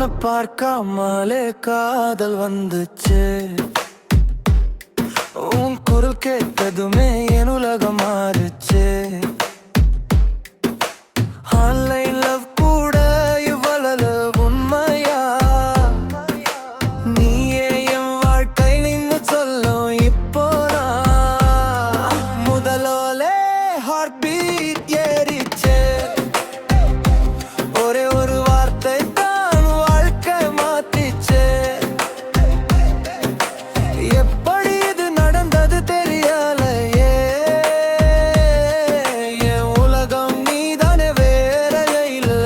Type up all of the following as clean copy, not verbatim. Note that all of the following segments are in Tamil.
உன்னை பார்க்காமலே காதல் வந்துச்சு. உன் குரல் கேட்டதுமே என் உலகம் மாறுச்சு. ஆன்லைன் லவ் கூட இவ்வளவு உண்மையா? நீயே என் வாழ்க்கை நின்னு சொல்லும் இப்போனா. முதலோலே ஹார்ட் பீட் ஏறிச்சு. ஒரே ஒரு வார்த்தை தான் வாழ்க்கை மாத்திச்சு. எப்படி இது நடந்தது தெரியலையே. என் உலகம் நீதானே, வேற இல்லை.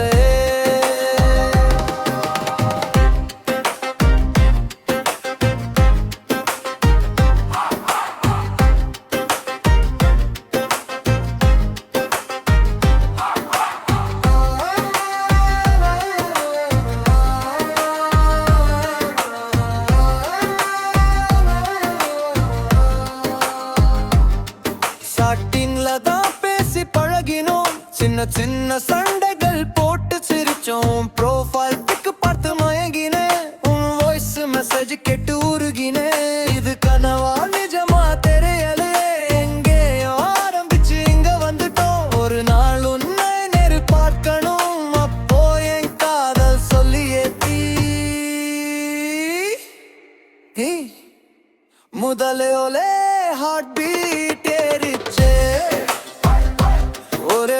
சாட்டின்ல தான் பேசி பழகினோம். சின்ன சின்ன சண்டைகள் போட்டு சிரிச்சோம். ப்ரோஃபைல் பிக்கு பார்த்து மயங்கினேன். உன் வாய்ஸ் மெசேஜ் கேட்டு உருகினேன். இது கனவா நிஜமா தெரியலையே. எங்கேயோ ஆரம்பிச்சு இங்க வந்துட்டோம். ஒரு நாள் உன்னை நேரில் பார்க்கணும். அப்போ என் காதல் சொல்லியே முதலே ஹார்ட் பீட் ஏறிச்சு. ஒரே